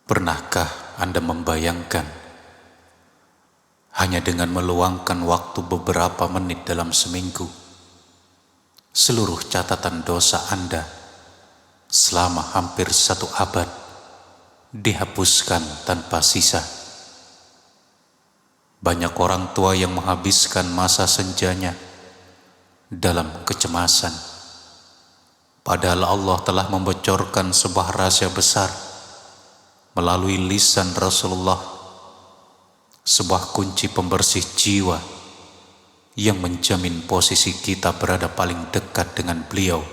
Pernahkah Anda membayangkan hanya dengan meluangkan waktu beberapa menit dalam seminggu, seluruh catatan dosa Anda selama hampir 1 abad dihapuskan tanpa sisa? Banyak orang tua yang menghabiskan masa senjanya dalam kecemasan, padahal Allah telah membocorkan sebuah rahasia besar melalui lisan Rasulullah, sebuah kunci pembersih jiwa yang menjamin posisi kita berada paling dekat dengan beliau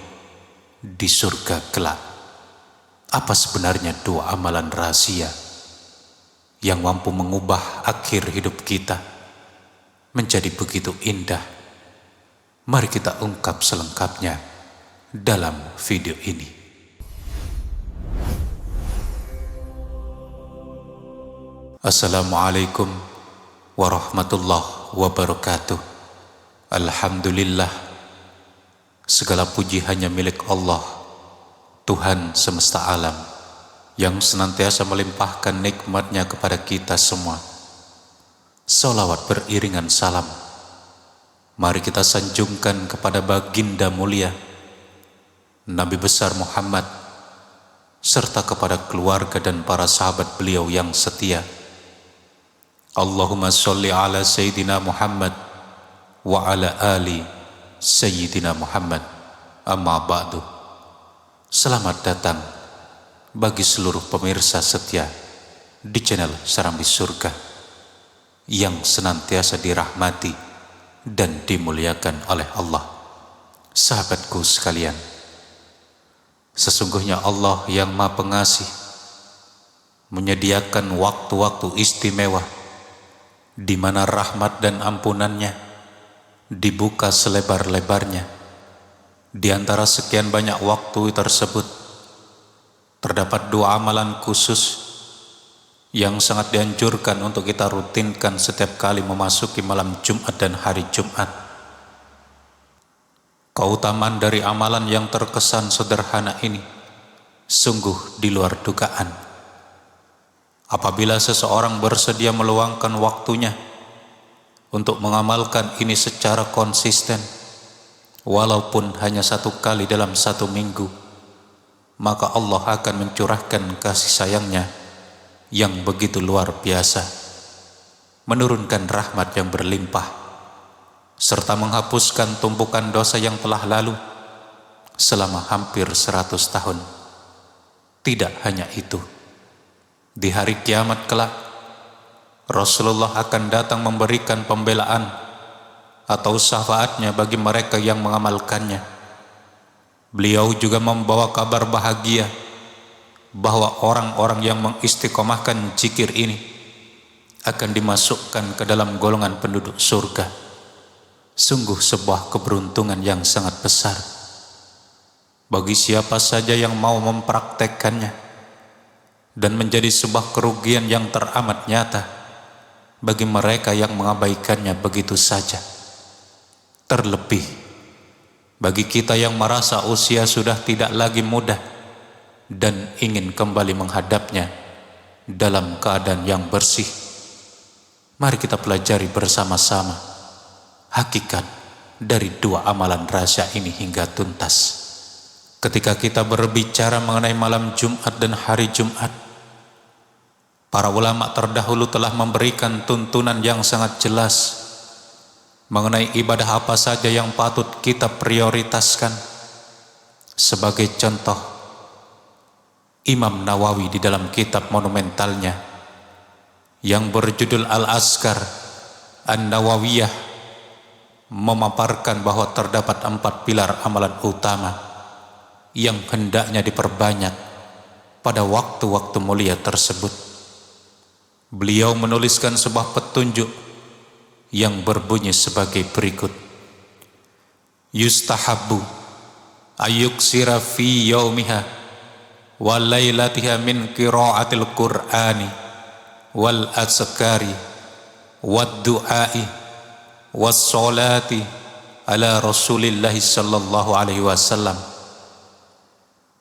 di surga kelak. Apa sebenarnya 2 amalan rahasia yang mampu mengubah akhir hidup kita menjadi begitu indah? Mari kita ungkap selengkapnya dalam video ini. Assalamualaikum warahmatullahi wabarakatuh. Alhamdulillah, segala puji hanya milik Allah, Tuhan semesta alam, yang senantiasa melimpahkan nikmat-Nya kepada kita semua. Salawat beriringan salam mari kita sanjungkan kepada baginda mulia Nabi besar Muhammad, serta kepada keluarga dan para sahabat beliau yang setia. Allahumma sholli ala Sayyidina Muhammad wa ala ali Sayyidina Muhammad. Amma ba'du. Selamat datang bagi seluruh pemirsa setia di channel Serambi Surga yang senantiasa dirahmati dan dimuliakan oleh Allah. Sahabatku sekalian, sesungguhnya Allah yang Maha Pengasih menyediakan waktu-waktu istimewa di mana rahmat dan ampunan-Nya dibuka selebar-lebarnya. Di antara sekian banyak waktu tersebut terdapat 2 amalan khusus yang sangat dianjurkan untuk kita rutinkan setiap kali memasuki malam Jumat dan hari Jumat. Keutamaan dari amalan yang terkesan sederhana ini sungguh di luar dugaan. Apabila seseorang bersedia meluangkan waktunya untuk mengamalkan ini secara konsisten, walaupun hanya 1 kali dalam 1 minggu, maka Allah akan mencurahkan kasih sayang-Nya yang begitu luar biasa, menurunkan rahmat yang berlimpah, serta menghapuskan tumpukan dosa yang telah lalu selama hampir 100 tahun. Tidak hanya itu, di hari kiamat kelak, Rasulullah akan datang memberikan pembelaan atau syafaat-Nya bagi mereka yang mengamalkannya. Beliau juga membawa kabar bahagia bahwa orang-orang yang mengistiqomahkan zikir ini akan dimasukkan ke dalam golongan penduduk surga. Sungguh sebuah keberuntungan yang sangat besar bagi siapa saja yang mau mempraktekkannya, dan menjadi sebuah kerugian yang teramat nyata bagi mereka yang mengabaikannya begitu saja. Terlebih bagi kita yang merasa usia sudah tidak lagi muda dan ingin kembali menghadapnya dalam keadaan yang bersih. Mari kita pelajari bersama-sama hakikat dari 2 amalan rahasia ini hingga tuntas. Ketika kita berbicara mengenai malam Jumat dan hari Jumat, para ulama terdahulu telah memberikan tuntunan yang sangat jelas mengenai ibadah apa saja yang patut kita prioritaskan. Sebagai contoh, Imam Nawawi di dalam kitab monumentalnya yang berjudul Al-Azkar An-Nawawiyah memaparkan bahwa terdapat 4 pilar amalan utama yang hendaknya diperbanyak pada waktu-waktu mulia tersebut. Beliau menuliskan sebuah petunjuk yang berbunyi sebagai berikut: yustahabbu ayyuksira fi yaumiha wa lailatiha min qiraatil qur'ani wal azkari wad du'ai was salati ala Rasulillah sallallahu alaihi wasallam.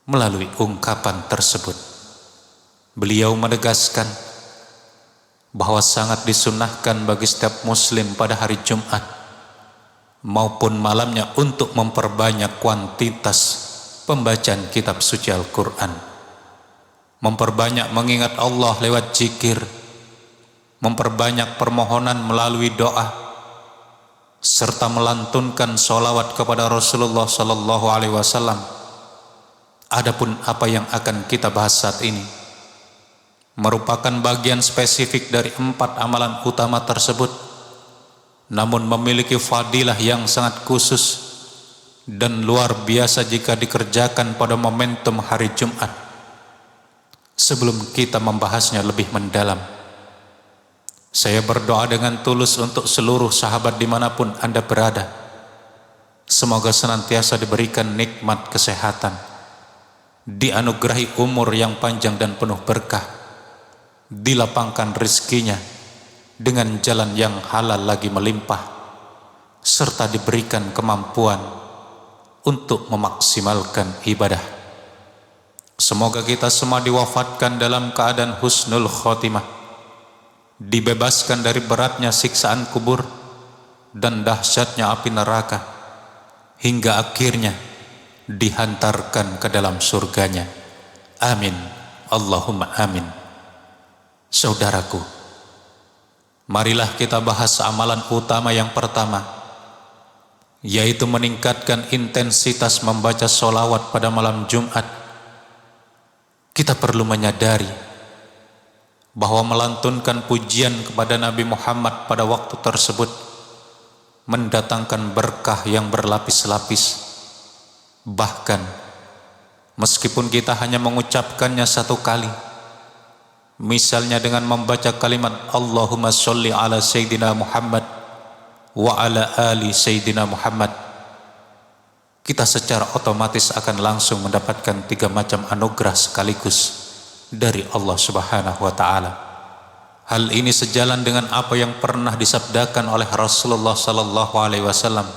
Melalui ungkapan tersebut, Beliau menegaskan bahwa sangat disunnahkan bagi setiap muslim pada hari Jumat maupun malamnya untuk memperbanyak kuantitas pembacaan kitab suci Al-Quran, memperbanyak mengingat Allah lewat zikir, memperbanyak permohonan melalui doa, serta melantunkan sholawat kepada Rasulullah SAW. Adapun apa yang akan kita bahas saat ini merupakan bagian spesifik dari 4 amalan utama tersebut, namun memiliki fadilah yang sangat khusus dan luar biasa jika dikerjakan pada momentum hari Jumat. Sebelum kita membahasnya lebih mendalam, saya berdoa dengan tulus untuk seluruh sahabat dimanapun Anda berada. Semoga senantiasa diberikan nikmat kesehatan, dianugerahi umur yang panjang dan penuh berkah, dilapangkan rezekinya dengan jalan yang halal lagi melimpah, serta diberikan kemampuan untuk memaksimalkan ibadah. Semoga kita semua diwafatkan dalam keadaan husnul khotimah, dibebaskan dari beratnya siksaan kubur dan dahsyatnya api neraka, hingga akhirnya dihantarkan ke dalam surganya. Amin, Allahumma amin. Saudaraku, marilah kita bahas amalan utama yang pertama, yaitu meningkatkan intensitas membaca sholawat pada malam Jumat. Kita perlu menyadari bahwa melantunkan pujian kepada Nabi Muhammad pada waktu tersebut mendatangkan berkah yang berlapis-lapis. Bahkan meskipun kita hanya mengucapkannya satu kali, misalnya dengan membaca kalimat Allahumma sholli ala Sayyidina Muhammad wa ala ali Sayyidina Muhammad, kita secara otomatis akan langsung mendapatkan 3 macam anugerah sekaligus dari Allah Subhanahu wa Ta'ala. Hal ini sejalan dengan apa yang pernah disabdakan oleh Rasulullah sallallahu alaihi wasallam,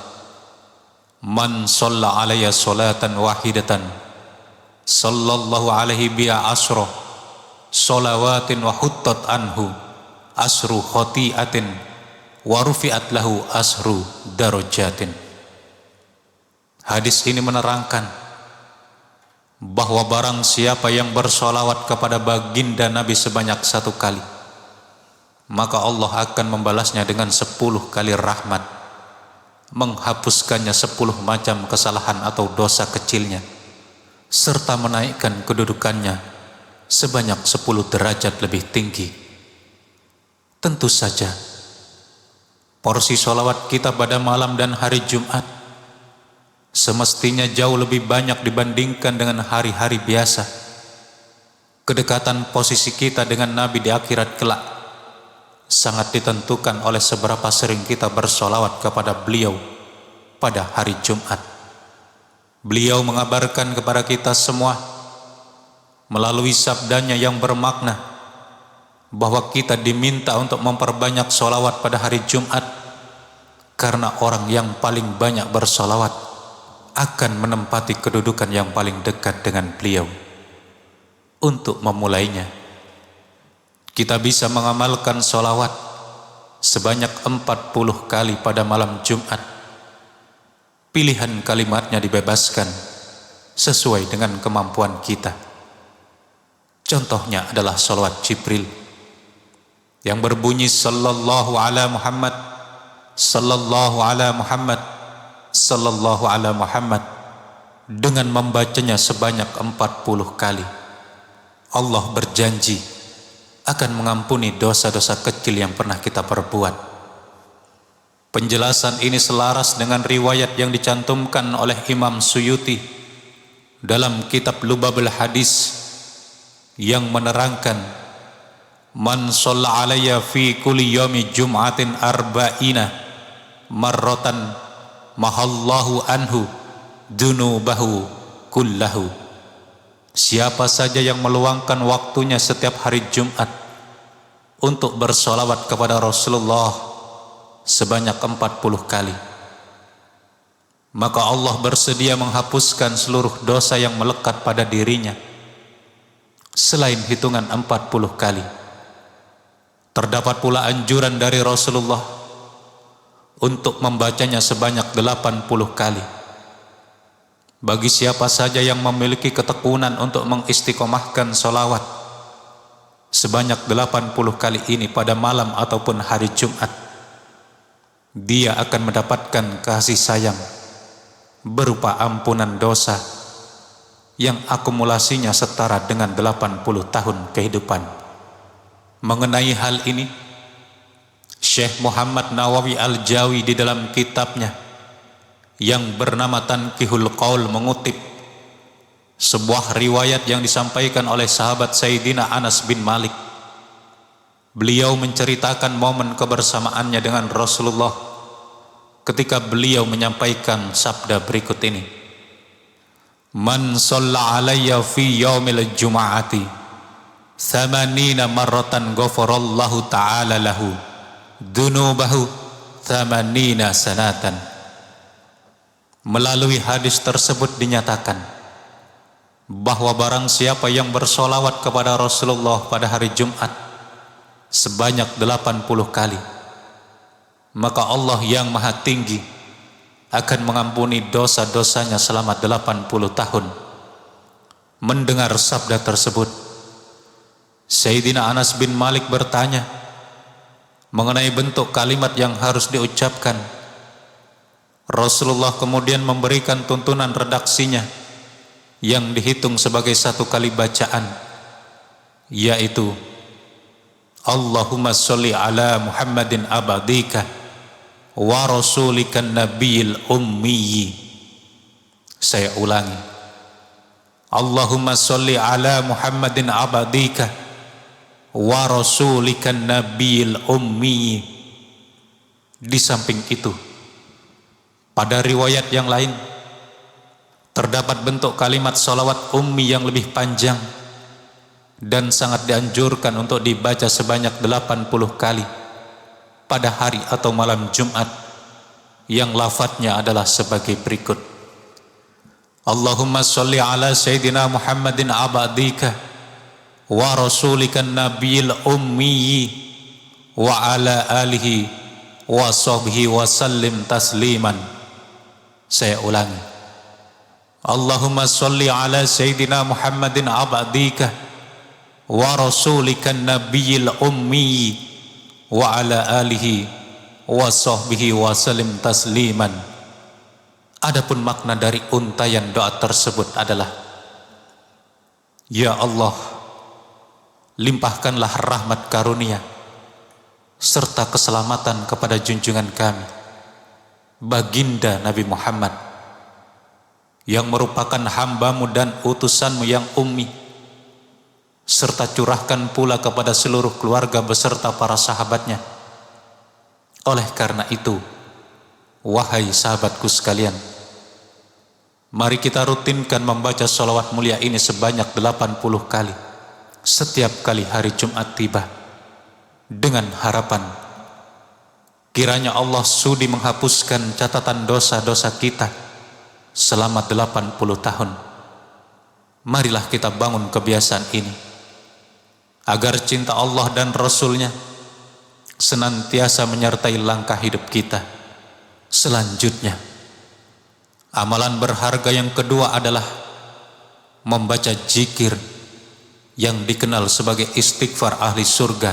man shalla alayya sholatan wahidatan sallallahu alaihi biha asra sholawatin wa huttat anhu asru khotiatin wa rufi'at lahu asru darajatin. Hadis ini menerangkan bahwa barang siapa yang bersolawat kepada baginda Nabi sebanyak 1 kali, maka Allah akan membalasnya dengan 10 kali rahmat, menghapuskannya 10 macam kesalahan atau dosa kecilnya, serta menaikkan kedudukannya sebanyak 10 derajat lebih tinggi. Tentu saja porsi sholawat kita pada malam dan hari Jumat semestinya jauh lebih banyak dibandingkan dengan hari-hari biasa. Kedekatan posisi kita dengan Nabi di akhirat kelak sangat ditentukan oleh seberapa sering kita bersolawat kepada beliau pada hari Jumat. Beliau mengabarkan kepada kita semua melalui sabdanya yang bermakna bahwa kita diminta untuk memperbanyak solawat pada hari Jumat, karena orang yang paling banyak bersolawat akan menempati kedudukan yang paling dekat dengan beliau. Untuk memulainya, kita bisa mengamalkan sholawat sebanyak 40 kali pada malam Jumat. Pilihan kalimatnya dibebaskan sesuai dengan kemampuan kita. Contohnya adalah sholawat Jibril yang berbunyi sallallahu ala Muhammad, sallallahu ala Muhammad, sallallahu ala Muhammad. Dengan membacanya sebanyak 40 kali, Allah berjanji akan mengampuni dosa-dosa kecil yang pernah kita perbuat. Penjelasan ini selaras dengan riwayat yang dicantumkan oleh Imam Suyuti dalam kitab Lubabul Hadis yang menerangkan, man shalla alayya fi kulli yaumi jum'atin arba'ina marratan mahallahu anhu dunubahu kullahu. Siapa saja yang meluangkan waktunya setiap hari Jumat untuk bersolawat kepada Rasulullah sebanyak 40 kali, maka Allah bersedia menghapuskan seluruh dosa yang melekat pada dirinya. selain hitungan 40 kali. Terdapat pula anjuran dari Rasulullah untuk membacanya sebanyak 80 kali. Bagi siapa saja yang memiliki ketekunan untuk mengistiqomahkan sholawat sebanyak 80 kali ini pada malam ataupun hari Jumat, dia akan mendapatkan kasih sayang berupa ampunan dosa yang akumulasinya setara dengan 80 tahun kehidupan. Mengenai hal ini, Syekh Muhammad Nawawi Al-Jawi di dalam kitabnya yang bernama Tanqihul Qaul mengutip sebuah riwayat yang disampaikan oleh sahabat Sayyidina Anas bin Malik. Beliau menceritakan momen kebersamaannya dengan Rasulullah ketika beliau menyampaikan sabda berikut ini: Man shalla alayya fi yaumil jum'ati 80 marratan ghafarallahu ta'ala lahu dunubahu 80 sanatan. Melalui hadis tersebut dinyatakan bahwa barang siapa yang bersolawat kepada Rasulullah pada hari Jumat sebanyak 80 kali, maka Allah yang Maha Tinggi akan mengampuni dosa-dosanya selama 80 tahun. Mendengar sabda tersebut, Sayyidina Anas bin Malik bertanya mengenai bentuk kalimat yang harus diucapkan. Rasulullah kemudian memberikan tuntunan redaksinya yang dihitung sebagai satu kali bacaan, yaitu Allahumma sholli ala Muhammadin abadika wa rasulikan nabiyil ummiyi. Saya ulangi, Allahumma sholli ala Muhammadin abadika wa rasulikan nabiyil ummiyi. Di samping itu, pada riwayat yang lain terdapat bentuk kalimat sholawat ummi yang lebih panjang dan sangat dianjurkan untuk dibaca sebanyak 80 kali pada hari atau malam Jumat, yang lafadznya adalah sebagai berikut: Allahumma sholli ala Sayyidina Muhammadin abadika wa rasulikan nabiyil ummiyi wa ala alihi wa sahbihi wa sallim tasliman. Saya ulangi, Allahumma sholli ala Sayyidina Muhammadin abadika wa rasulikan nabiyil ummiyi wa ala alihi wa sahbihi wa sallim tasliman. Adapun makna dari untayan doa tersebut adalah: Ya Allah, limpahkanlah rahmat karunia serta keselamatan kepada junjungan kami Baginda Nabi Muhammad, yang merupakan hamba-Mu dan utusan-Mu yang ummi, serta curahkan pula kepada seluruh keluarga beserta para sahabatnya. Oleh karena itu, wahai sahabatku sekalian, mari kita rutinkan membaca sholawat mulia ini sebanyak 80 kali setiap kali hari Jumat tiba, dengan harapan kiranya Allah sudi menghapuskan catatan dosa-dosa kita selama 80 tahun. Marilah kita bangun kebiasaan ini agar cinta Allah dan Rasul-Nya senantiasa menyertai langkah hidup kita. Selanjutnya, amalan berharga yang kedua adalah membaca zikir yang dikenal sebagai istighfar ahli surga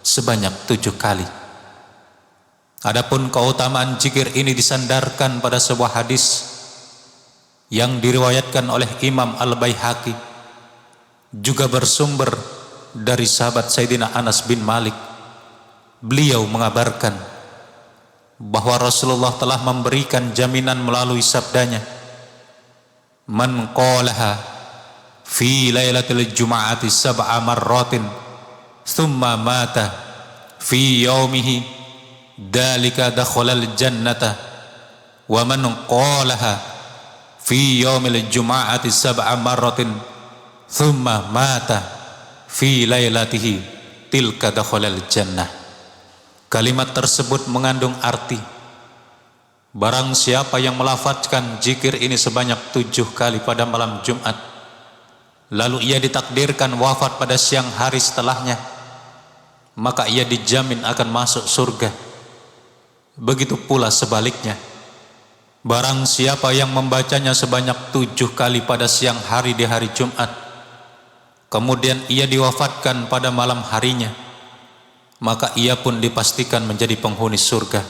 sebanyak 7 kali. Adapun keutamaan zikir ini disandarkan pada sebuah hadis yang diriwayatkan oleh Imam Al-Baihaqi, juga bersumber dari sahabat Sayyidina Anas bin Malik. Beliau mengabarkan bahwa Rasulullah telah memberikan jaminan melalui sabdanya, Man qalaha fi lailatul jum'ati sab'a marratin thumma mata fi yaumihi dalika dakhalal jannata wa man qalaha fi yaumil jum'ati sab'a marratin thumma mata fi lailatihi tilka dakhalal jannah. Kalimat tersebut mengandung arti barang siapa yang melafadzkan zikir ini sebanyak 7 kali pada malam Jumat, lalu ia ditakdirkan wafat pada siang hari setelahnya, maka ia dijamin akan masuk surga. Begitu pula sebaliknya, barang siapa yang membacanya sebanyak 7 kali pada siang hari di hari Jumat, kemudian ia diwafatkan pada malam harinya, maka ia pun dipastikan menjadi penghuni surga.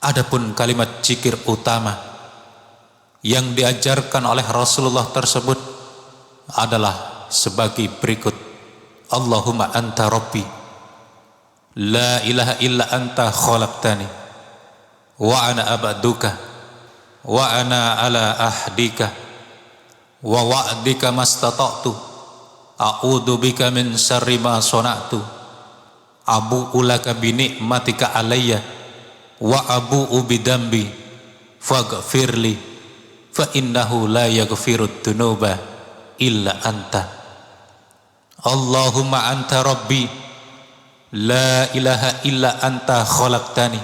Adapun kalimat zikir utama yang diajarkan oleh Rasulullah tersebut adalah sebagai berikut: Allahumma anta rabbi, la ilaha illa anta khalaqtani, wa ana abduka, wa ana ala ahdika, wa wa'dika mastata'tu, a'udzu bika min syarri ma sana'tu, abu'u laka bi ni'matika alayya, wa abu'u bi dambi, faghfirli, fa innahu la yaghfirud dzunuba illa anta. Allahumma anta rabbi, la ilaha illa anta khalaqtani,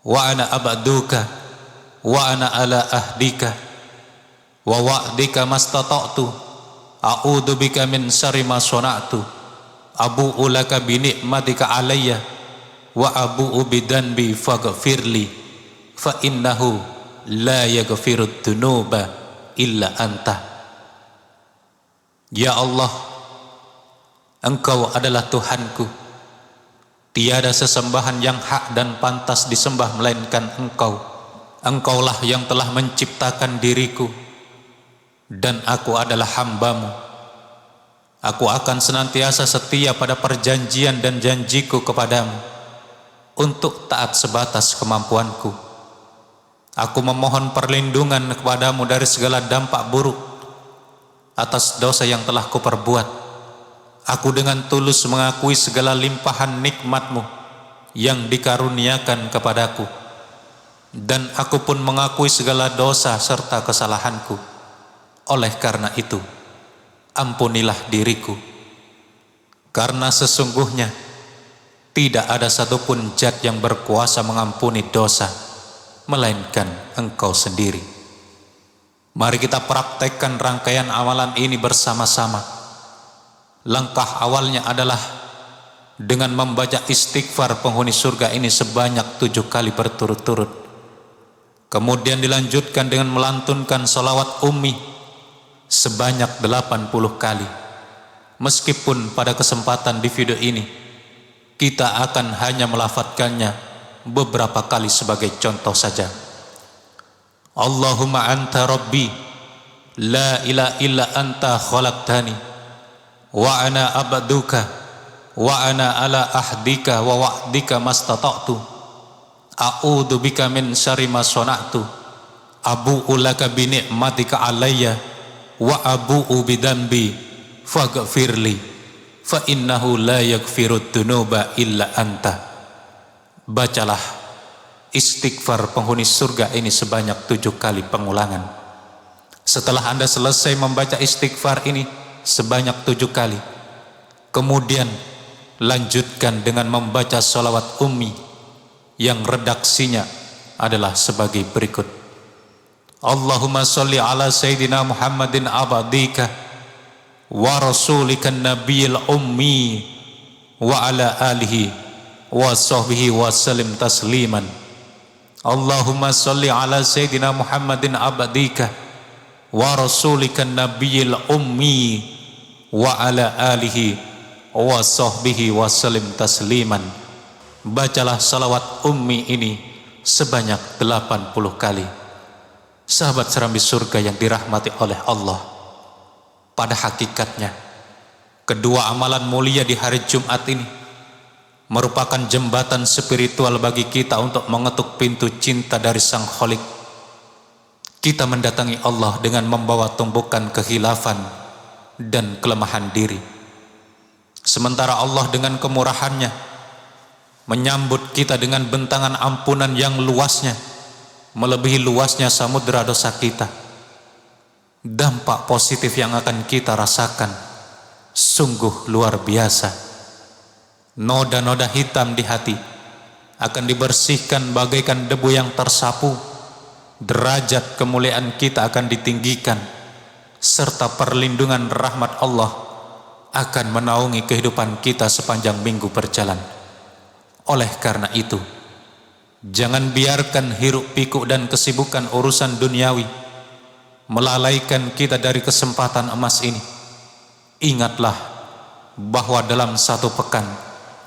wa ana abduka, wa ana ala ahdika, wa wa'dika mastata'tu, a'udzu bika min syarri ma sana'tu, abu'u laka bi ni'matika alayya, wa abu'u bi dzanbi faghfirli, fa innahu la yaghfirud dzunuba illa anta. Ya Allah, Engkau adalah Tuhanku, tiada sesembahan yang hak dan pantas disembah melainkan Engkau. Engkaulah yang telah menciptakan diriku, dan aku adalah hamba-Mu. Aku akan senantiasa setia pada perjanjian dan janjiku kepadamu, untuk taat sebatas kemampuanku. Aku memohon perlindungan kepadamu dari segala dampak buruk atas dosa yang telah kuperbuat. Aku dengan tulus mengakui segala limpahan nikmat-Mu yang dikaruniakan kepadaku, dan aku pun mengakui segala dosa serta kesalahanku. Oleh karena itu, ampunilah diriku, karena sesungguhnya tidak ada satupun zat yang berkuasa mengampuni dosa melainkan Engkau sendiri. Mari kita praktekkan rangkaian amalan ini bersama-sama. Langkah awalnya adalah dengan membaca istighfar penghuni surga ini sebanyak 7 kali berturut-turut. Kemudian dilanjutkan dengan melantunkan sholawat ummi sebanyak 80 kali. Meskipun pada kesempatan di video ini kita akan hanya melafadzkannya beberapa kali sebagai contoh saja. Allahumma anta rabbi, la ilaha illa anta khalaqtani, wa ana abduka, wa ana ala ahdika wa wa'dika mastata'tu, a'udzu bika min syarri ma sana'tu, abu'u laka bi ni'matika alayya, wa abu'u bi dzambi faghfirli, fa innahu la yaghfirud dzunuba illa anta. Bacalah istighfar penghuni surga ini sebanyak 7 kali pengulangan. Setelah Anda selesai membaca istighfar ini sebanyak 7 kali, kemudian lanjutkan dengan membaca sholawat ummi yang redaksinya adalah sebagai berikut: Allahumma sholli ala sayyidina Muhammadin abadika wa rasulikan nabiyil ummi wa ala alihi wa sahbihi wa sallim tasliman. Allahumma sholli ala sayyidina Muhammadin abadika wa rasulikan nabiyil ummi wa ala alihi wa sahbihi wa sallim tasliman. Bacalah salawat ummi ini sebanyak 80 kali. Sahabat serambi surga yang dirahmati oleh Allah, pada hakikatnya kedua amalan mulia di hari Jumat ini merupakan jembatan spiritual bagi kita untuk mengetuk pintu cinta dari Sang Khalik. Kita mendatangi Allah dengan membawa tumpukan kehilafan dan kelemahan diri, sementara Allah dengan kemurahannya menyambut kita dengan bentangan ampunan yang luasnya melebihi luasnya samudera dosa kita. Dampak positif yang akan kita rasakan sungguh luar biasa. Noda-noda hitam di hati akan dibersihkan bagaikan debu yang tersapu. Derajat kemuliaan kita akan ditinggikan. serta perlindungan rahmat Allah akan menaungi kehidupan kita sepanjang minggu berjalan. Oleh karena itu, jangan biarkan hiruk pikuk dan kesibukan urusan duniawi melalaikan kita dari kesempatan emas ini. Ingatlah bahwa dalam satu pekan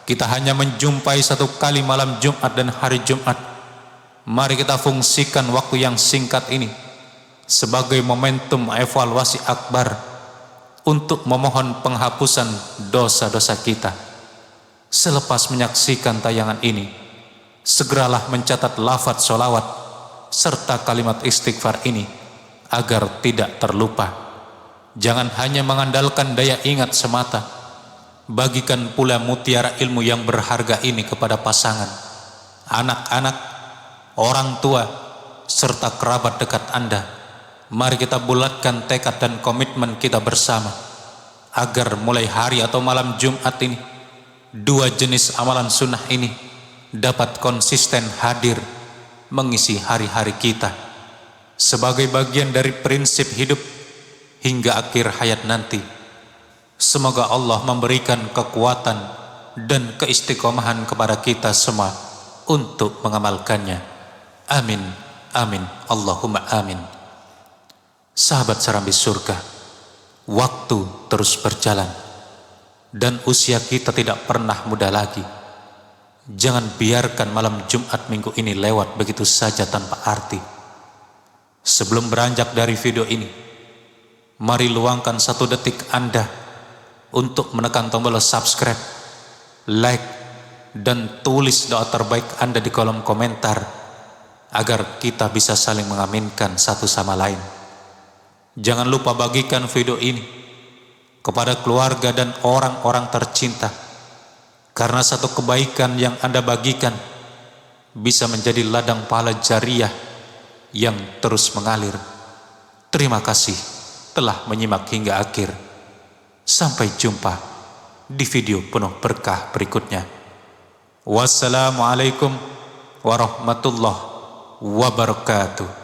kita hanya menjumpai satu kali malam Jumat dan hari Jumat. Mari kita fungsikan waktu yang singkat ini sebagai momentum evaluasi akbar untuk memohon penghapusan dosa-dosa kita. Selepas menyaksikan tayangan ini, segeralah mencatat lafaz sholawat serta kalimat istighfar ini agar tidak terlupa. Jangan hanya mengandalkan daya ingat semata, bagikan pula mutiara ilmu yang berharga ini kepada pasangan, anak-anak, orang tua, serta kerabat dekat Anda. Mari kita bulatkan tekad dan komitmen kita bersama agar mulai hari atau malam Jumat ini, dua jenis amalan sunnah ini dapat konsisten hadir mengisi hari-hari kita sebagai bagian dari prinsip hidup hingga akhir hayat nanti. Semoga Allah memberikan kekuatan dan keistiqomahan kepada kita semua untuk mengamalkannya. Amin, amin, Allahumma amin. Sahabat Serambi Surga, waktu terus berjalan dan usia kita tidak pernah muda lagi. Jangan biarkan malam Jumat minggu ini lewat begitu saja tanpa arti. Sebelum beranjak dari video ini, mari luangkan 1 detik Anda untuk menekan tombol subscribe, like, dan tulis doa terbaik Anda di kolom komentar agar kita bisa saling mengaminkan satu sama lain. Jangan lupa bagikan video ini kepada keluarga dan orang-orang tercinta, karena satu kebaikan yang Anda bagikan bisa menjadi ladang pahala jariah yang terus mengalir. Terima kasih telah menyimak hingga akhir. Sampai jumpa di video penuh berkah berikutnya. Wassalamualaikum warahmatullahi wabarakatuh.